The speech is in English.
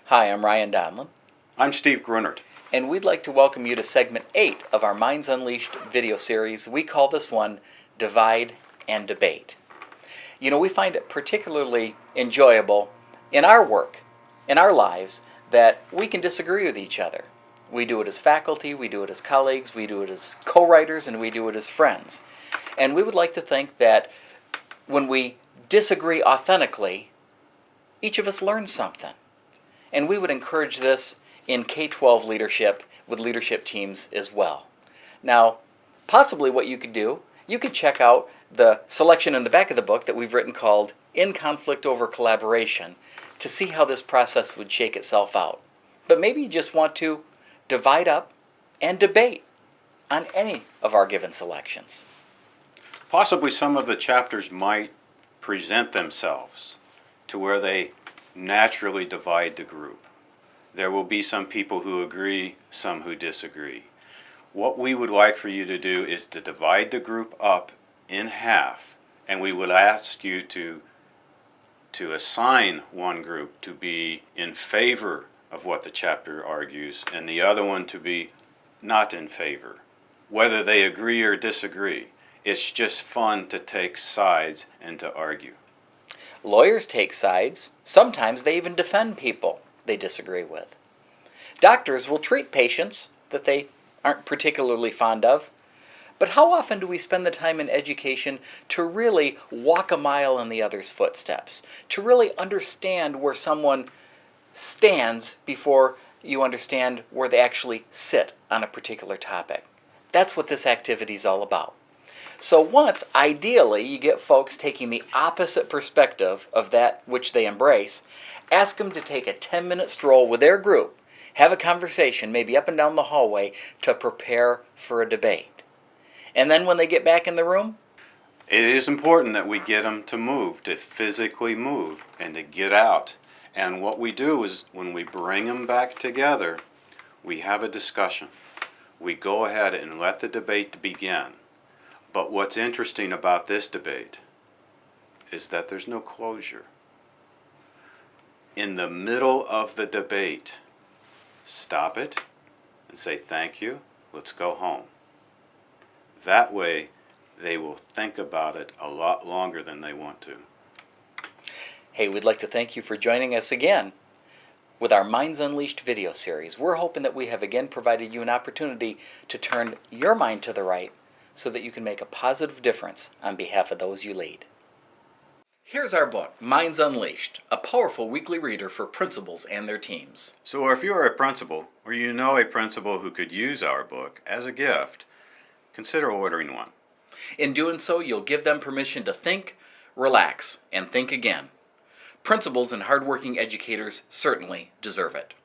Hi, I'm Ryan Donlin, I'm Steve Grunert. and we'd like to welcome you to segment 8 of our Minds Unleashed video series. We call this one Divide and Debate. You know, we find it particularly enjoyable in our work, in our lives, that we can disagree with each other. We do it as faculty, we do it as colleagues, we do it as co-writers, and we do it as friends. And we would like to think that when we disagree authentically, each of us learns something. And we would encourage this in K-12 leadership with leadership teams as well. Now, possibly what you could do, you could check out the selection in the back of the book that we've written called In Conflict Over Collaboration to see how this process would shake itself out. But maybe you just want to divide up and debate on any of our given selections. Possibly some of the chapters might present themselves to where they naturally divide the group. There will be some people who agree, some who disagree. What we would like for you to do is to divide the group up in half, and we would ask you to assign one group to be in favor of what the chapter argues and the other one to be not in favor, whether they agree or disagree. It's just fun to take sides and to argue. Lawyers take sides. Sometimes they even defend people they disagree with. Doctors will treat patients that they aren't particularly fond of. But how often do we spend the time in education to really walk a mile in the other's footsteps, to really understand where someone stands before you understand where they actually sit on a particular topic? That's what this activity is all about. So once, ideally, you get folks taking the opposite perspective of that which they embrace, ask them to take a 10-minute stroll with their group, have a conversation, maybe up and down the hallway, to prepare for a debate. And then when they get back in the room, It is important that we get them to move, to physically move, and to get out. And what we do is when we bring them back together, we have a discussion. We go ahead and let the debate begin. But what's interesting about this debate is that there's no closure. In the middle of the debate, stop it and say thank you, let's go home. That way, they will think about it a lot longer than they want to. hey, we'd like to thank you for joining us again with our Minds Unleashed video series. We're hoping that we have again provided you an opportunity to turn your mind to the right so that you can make a positive difference on behalf of those you lead. Here's our book, Minds Unleashed, a powerful weekly reader for principals and their teams. So if you are a principal, or you know a principal who could use our book as a gift, consider ordering one. In doing so, you'll give them permission to think, relax, and think again. Principals and hardworking educators certainly deserve it.